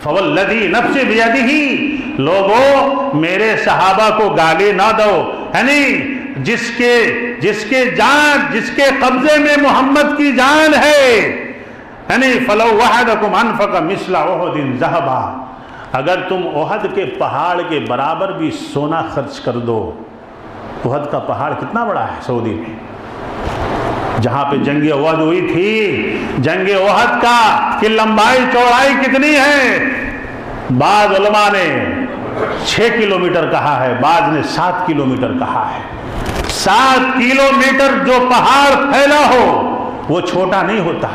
فوالذی نفس بیدہ، لوگو میرے صحابہ کو گالی نہ دو، یعنی جس کے قبضے میں محمد کی جان ہے، یعنی فلو وحدکم انفق مثل احد ذہبا، اگر تم احد کے پہاڑ کے برابر بھی سونا خرچ کر دو۔ احد کا پہاڑ کتنا بڑا ہے سعودی میں، جہاں پہ جنگ احد ہوئی تھی، جنگ احد کی لمبائی چوڑائی کتنی ہے؟ بعض علماء نے 6 کلومیٹر کہا ہے، بعض نے 7 کلومیٹر کہا ہے۔ 7 کلومیٹر جو پہاڑ پھیلا ہو وہ چھوٹا نہیں ہوتا،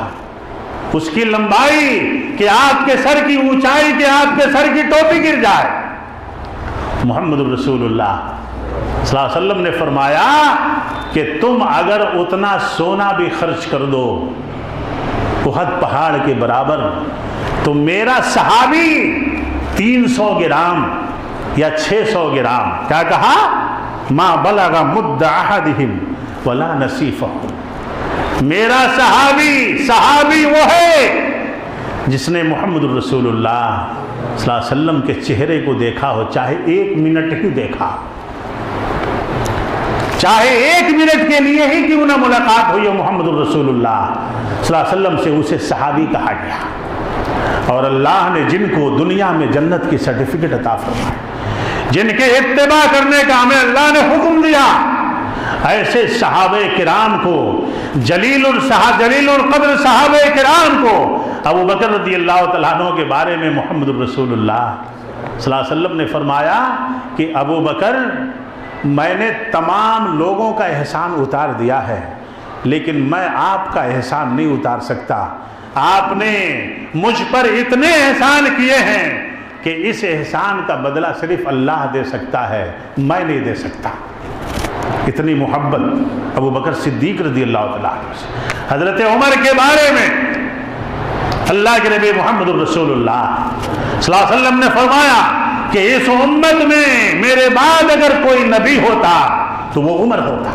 اس کی لمبائی کہ آپ کے سر کی اونچائی کہ آپ کے سر کی ٹوپی گر جائے۔ محمد رسول اللہ صلی اللہ علیہ وسلم نے فرمایا کہ تم اگر اتنا سونا بھی خرچ کر دو احد پہاڑ کے برابر، تو میرا صحابی 300 گرام یا 600 گرام، کیا کہا؟ ما بلغ مد احدہم ولا نصیفہ، میرا صحابی وہ ہے جس نے محمد رسول اللہ صلی اللہ علیہ وسلم کے چہرے کو دیکھا ہو، چاہے 1 منٹ ہی دیکھا، چاہے 1 منٹ کے لیے ہی کیوں نہ ملاقات ہوئی محمد رسول اللہ صلی اللہ علیہ وسلم سے، اسے صحابی کہا گیا۔ اور اللہ نے جن کو دنیا میں جنت کی سرٹیفکیٹ عطا فرمائی، جن کے اتباع کرنے کا ہمیں اللہ نے حکم دیا، ایسے صحابہ کرام کو، جلیل القدر صحابہ کرام کو، ابو بکر رضی اللہ تعالیٰ عنہ کے بارے میں محمد رسول اللہ صلی اللہ علیہ وسلم نے فرمایا کہ ابو بکر، میں نے تمام لوگوں کا احسان اتار دیا ہے، لیکن میں آپ کا احسان نہیں اتار سکتا۔ آپ نے مجھ پر اتنے احسان کیے ہیں کہ اس احسان کا بدلہ صرف اللہ دے سکتا ہے، میں نہیں دے سکتا۔ اتنی محبت ابو بکر صدیق رضی اللہ تعالیٰ عنہ سے۔ حضرت عمر کے بارے میں اللہ کے نبی محمد رسول اللہ صلی اللہ علیہ وسلم نے فرمایا کہ اس امت میں میرے بعد اگر کوئی نبی ہوتا تو وہ عمر ہوتا۔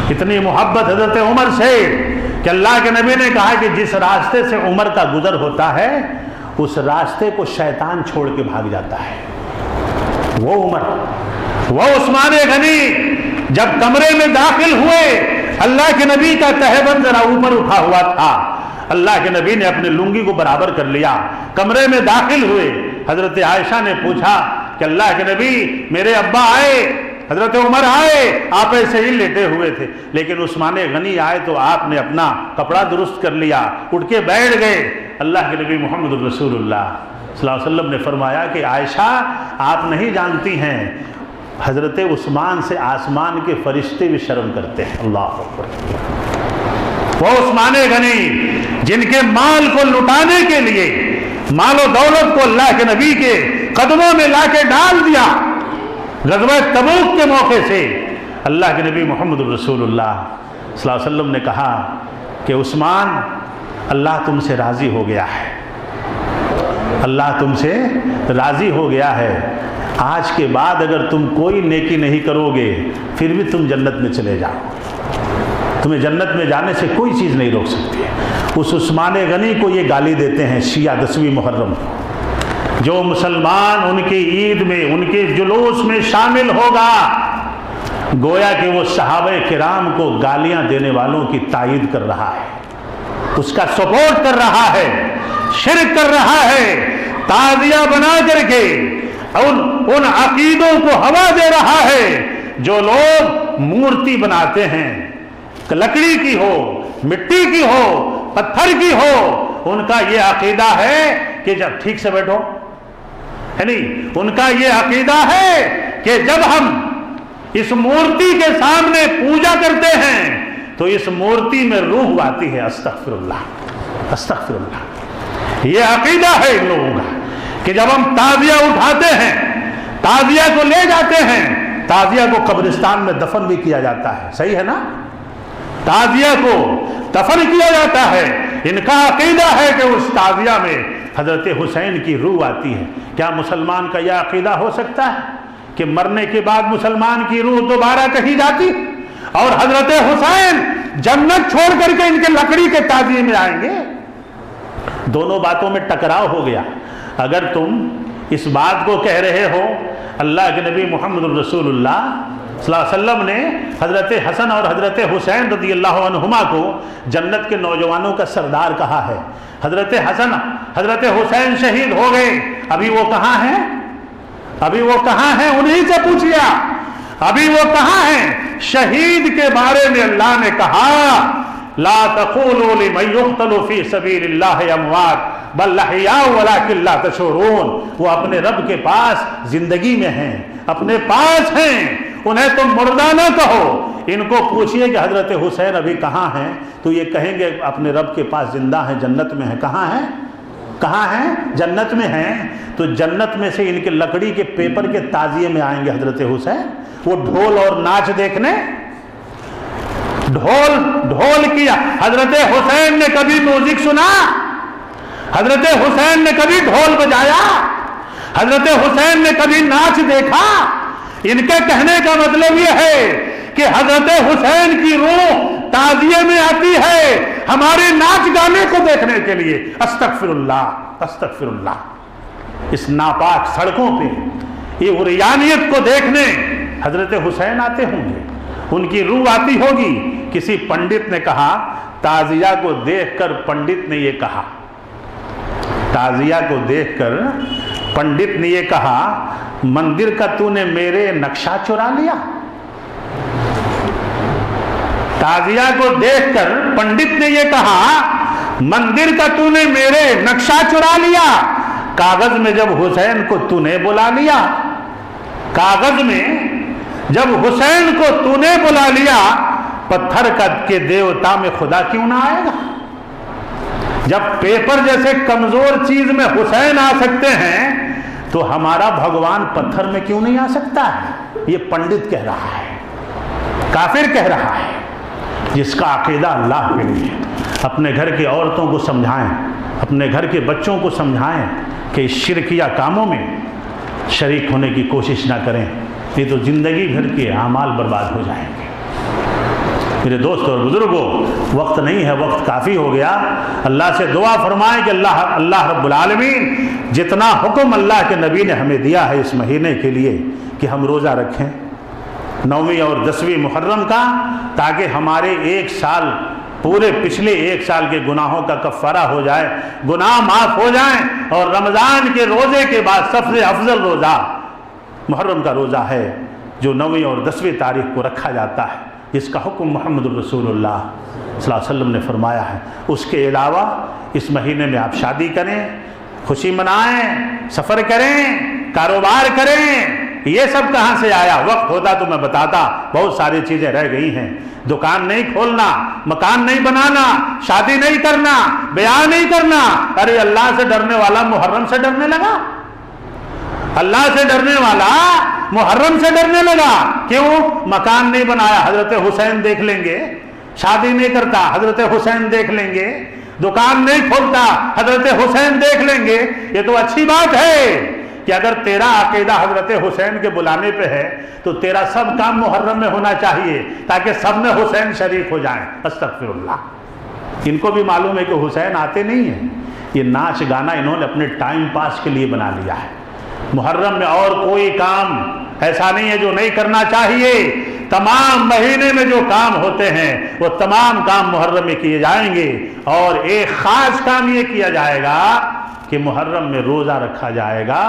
اتنی محبت حضرت عمر سے کہ اللہ کے نبی نے کہا کہ جس راستے سے عمر کا گزر ہوتا ہے اس راستے کو شیطان چھوڑ کے بھاگ جاتا ہے۔ وہ عمر، وہ عثمان غنی جب کمرے میں داخل ہوئے، اللہ کے نبی کا تہبند ذرا اوپر اٹھا ہوا تھا، اللہ کے نبی نے اپنے لنگی کو برابر کر لیا، کمرے میں داخل ہوئے۔ حضرت عائشہ نے پوچھا کہ اللہ کے نبی میرے ابا آئے، حضرت عمر آئے، آپ ایسے ہی لیٹے ہوئے تھے، لیکن عثمان غنی آئے تو آپ نے اپنا کپڑا درست کر لیا، اٹھ کے بیٹھ گئے۔ اللہ کے نبی محمد رسول اللہ صلی اللہ علیہ وسلم نے فرمایا کہ عائشہ، آپ نہیں جانتی ہیں، حضرت عثمان سے آسمان کے فرشتے بھی شرم کرتے ہیں۔ اللہ اکبر۔ وہ عثمان غنی جن کے مال کو لٹانے کے لیے، مال و دولت کو اللہ کے نبی کے قدموں میں لا کے ڈال دیا، غزوہ تبوک کے موقع سے اللہ کے نبی محمد رسول اللہ صلی اللہ علیہ وسلم نے کہا کہ عثمان، اللہ تم سے راضی ہو گیا ہے، اللہ تم سے راضی ہو گیا ہے، آج کے بعد اگر تم کوئی نیکی نہیں کرو گے پھر بھی تم جنت میں چلے جاؤ، تمہیں جنت میں جانے سے کوئی چیز نہیں روک سکتی۔ اس عثمان غنی کو یہ گالی دیتے ہیں شیعہ 10ویں محرم، جو مسلمان ان کی عید میں، ان کے جلوس میں شامل ہوگا، گویا کہ وہ صحابہ کرام کو گالیاں دینے والوں کی تائید کر رہا ہے، اس کا سپورٹ کر رہا ہے، شرک کر رہا ہے، تعزیہ بنا کر کے ان عقیدوں کو ہوا دے رہا ہے جو لوگ مورتی بناتے ہیں، لکڑی کی ہو، مٹی کی ہو، پتھر کی ہو، ان کا یہ عقیدہ ہے کہ جب ٹھیک سے بیٹھو، یعنی ان کا یہ عقیدہ ہے کہ جب ہم اس مورتی کے سامنے پوجا کرتے ہیں تو اس مورتی میں روح آتی ہے۔ استغفر اللہ، استغفر اللہ۔ یہ عقیدہ ہے ان لوگوں کا کہ جب ہم تعزیہ اٹھاتے ہیں، تعزیہ کو لے جاتے ہیں، تعزیہ کو قبرستان میں دفن بھی کیا جاتا ہے، صحیح ہے نا؟ تعزیہ کو دفن کیا جاتا ہے، ان کا عقیدہ ہے کہ اس تعزیہ میں حضرت حسین کی روح آتی ہے۔ کیا مسلمان کا یہ عقیدہ ہو سکتا ہے کہ مرنے کے بعد مسلمان کی روح دوبارہ کہیں جاتی اور حضرت حسین جنت چھوڑ کر کے ان کے لکڑی کے تعزیے میں آئیں گے؟ دونوں باتوں میں ٹکراؤ ہو گیا. اگر تم اس بات کو کہہ رہے ہو اللہ کے نبی محمد الرسول اللہ صلی اللہ علیہ وسلم نے حضرت حسن اور حضرت حسین رضی اللہ عنہما کو جنت کے نوجوانوں کا سردار کہا ہے. حضرت حسن حضرت حسین شہید ہو گئے, ابھی وہ کہاں ہیں؟ ابھی وہ کہاں ہیں؟ انہی سے پوچھیا ابھی وہ کہاں ہیں؟ شہید کے بارے میں اللہ نے کہا لا تقولوا لمن يقتل في سبيل الله اموات بل احياء ولكن لا تشعرون. وہ اپنے رب کے پاس زندگی میں ہیں, اپنے پاس ہیں, انہیں تم مردہ نہ کہو. ان کو پوچھئے کہ حضرت حسین ابھی کہاں ہیں, تو یہ کہیں گے اپنے رب کے پاس زندہ ہیں, جنت میں ہیں. کہاں ہیں؟ کہاں ہیں؟ جنت میں ہیں. تو جنت میں سے ان کے لکڑی کے پیپر کے تعزیے میں آئیں گے حضرت حسین, وہ ڈھول اور ناچ دیکھنے. ڈھول کیا. حضرت حسین نے کبھی میوزک سنا؟ حضرت حسین نے کبھی ڈھول بجایا؟ حضرت حسین نے کبھی ناچ دیکھا؟ ان کے کہنے کا مطلب یہ ہے کہ حضرت حسین کی روح تعزیے میں آتی ہے ہمارے ناچ گانے کو دیکھنے کے لیے. استغفر اللہ استغفر اللہ. اس ناپاک سڑکوں پہ یہ عریانیت کو دیکھنے حضرت حسین آتے ہوں گے, ان کی روح آتی ہوگی. کسی پنڈت نے کہا, تعزیہ کو دیکھ کر پنڈت نے یہ کہا, تعزیہ کو دیکھ کر پنڈت نے یہ کہا مندر کا تو نے میرے نقشہ چرا لیا. تعزیہ کو دیکھ کر پنڈت نے یہ کہا مندر کا تو نے میرے نقشہ چرا لیا. کاغذ میں جب حسین کو تو نے بلا لیا, کاغذ میں جب حسین کو تو نے بلا لیا, پتھر کا کے دیوتا میں خدا کیوں نہ آئے گا؟ جب پیپر جیسے کمزور چیز میں حسین آ سکتے ہیں تو ہمارا بھگوان پتھر میں کیوں نہیں آ سکتا ہے؟ یہ پنڈت کہہ رہا ہے, کافر کہہ رہا ہے. جس کا عقیدہ اللہ کے لیے. اپنے گھر کی عورتوں کو سمجھائیں, اپنے گھر کے بچوں کو سمجھائیں کہ اس شرکیہ کاموں میں شریک ہونے کی کوشش نہ کریں, نہیں تو زندگی بھر کے اعمال برباد ہو جائیں گے. میرے دوست اور بزرگوں, وقت نہیں ہے, وقت کافی ہو گیا. اللہ سے دعا فرمائیں کہ اللہ رب العالمین جتنا حکم اللہ کے نبی نے ہمیں دیا ہے اس مہینے کے لیے کہ ہم روزہ رکھیں 9ویں اور 10ویں محرم کا, تاکہ ہمارے ایک سال پورے پچھلے ایک سال کے گناہوں کا کفارہ ہو جائے, گناہ معاف ہو جائیں. اور رمضان کے روزے کے بعد سب سے افضل روزہ محرم کا روزہ ہے جو 9ویں اور 10ویں تاریخ کو رکھا جاتا ہے, جس کا حکم محمد الرسول اللہ صلی اللہ علیہ وسلم نے فرمایا ہے. اس کے علاوہ اس مہینے میں آپ شادی کریں, خوشی منائیں, سفر کریں, کاروبار کریں. یہ سب کہاں سے آیا؟ وقت ہوتا تو میں بتاتا, بہت ساری چیزیں رہ گئی ہیں. دکان نہیں کھولنا, مکان نہیں بنانا, شادی نہیں کرنا, بیاہ نہیں کرنا. ارے اللہ سے ڈرنے والا محرم سے ڈرنے لگا, اللہ سے ڈرنے والا محرم سے ڈرنے لگا. کیوں؟ مکان نہیں بنایا, حضرت حسین دیکھ لیں گے. شادی نہیں کرتا, حضرت حسین دیکھ لیں گے. دکان نہیں کھولتا, حضرت حسین دیکھ لیں گے. یہ تو اچھی بات ہے کہ اگر تیرا عقیدہ حضرت حسین کے بلانے پہ ہے تو تیرا سب کام محرم میں ہونا چاہیے تاکہ سب میں حسین شریک ہو جائیں. استغفر اللہ. ان کو بھی معلوم ہے کہ حسین آتے نہیں ہیں, یہ ناچ گانا انہوں نے اپنے ٹائم پاس کے لیے بنا لیا ہے. محرم میں اور کوئی کام ایسا نہیں ہے جو نہیں کرنا چاہیے. تمام مہینے میں جو کام ہوتے ہیں وہ تمام کام محرم میں کیے جائیں گے. اور ایک خاص کام یہ کیا جائے گا کہ محرم میں روزہ رکھا جائے گا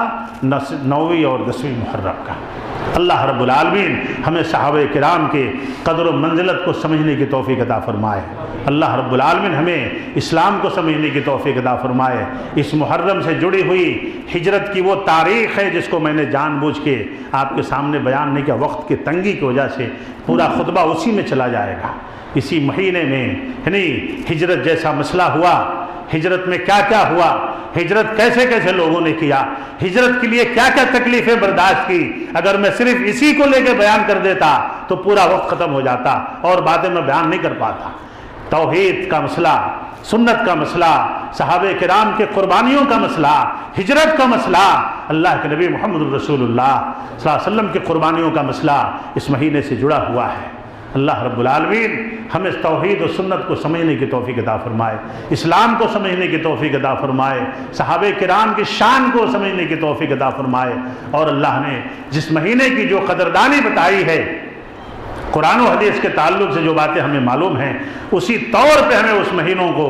9ویں اور 10ویں محرم کا. اللہ رب العالمین ہمیں صحابہ کرام کے قدر و منزلت کو سمجھنے کی توفیق عطا فرمائے. اللہ رب العالمین ہمیں اسلام کو سمجھنے کی توفیق عطا فرمائے. اس محرم سے جڑی ہوئی ہجرت کی وہ تاریخ ہے جس کو میں نے جان بوجھ کے آپ کے سامنے بیان نہیں کیا, وقت کی تنگی کی وجہ سے پورا خطبہ اسی میں چلا جائے گا. اسی مہینے میں یعنی ہجرت جیسا مسئلہ ہوا, ہجرت میں کیا کیا ہوا, ہجرت کیسے کیسے لوگوں نے کیا, ہجرت کے لیے کیا کیا تکلیفیں برداشت کی. اگر میں صرف اسی کو لے کے بیان کر دیتا تو پورا وقت ختم ہو جاتا اور باتیں میں بیان نہیں کر پاتا. توحید کا مسئلہ, سنت کا مسئلہ, صحابہ کرام کے قربانیوں کا مسئلہ, ہجرت کا مسئلہ, اللہ کے نبی محمد الرسول اللہ صلی اللہ علیہ وسلم کی قربانیوں کا مسئلہ اس مہینے سے جڑا ہوا ہے. اللہ رب العالمین ہمیں توحید و سنت کو سمجھنے کی توفیق عطا فرمائے، اسلام کو سمجھنے کی توفیق عطا فرمائے، صحابہ کرام کی شان کو سمجھنے کی توفیق عطا فرمائے، اور اللہ نے جس مہینے کی جو قدردانی بتائی ہے، قرآن و حدیث کے تعلق سے جو باتیں ہمیں معلوم ہیں، اسی طور پہ ہمیں اس مہینوں کو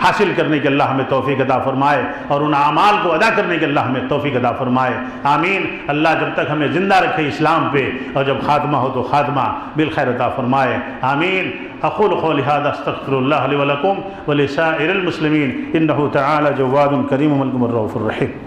حاصل کرنے کے اللہ ہمیں توفیق عطا فرمائے، اور ان اعمال کو ادا کرنے کے اللہ ہمیں توفیق عطا فرمائے، آمین۔ اللہ جب تک ہمیں زندہ رکھے اسلام پہ، اور جب خاتمہ ہو تو خاتمہ بالخیر عطا فرمائے، آمین۔ اقول قولی ھذا استغفر اللہ لی ولکم ولسائر المسلمین انہ تعالی جواد کریم ملک الرؤوف الرحیم۔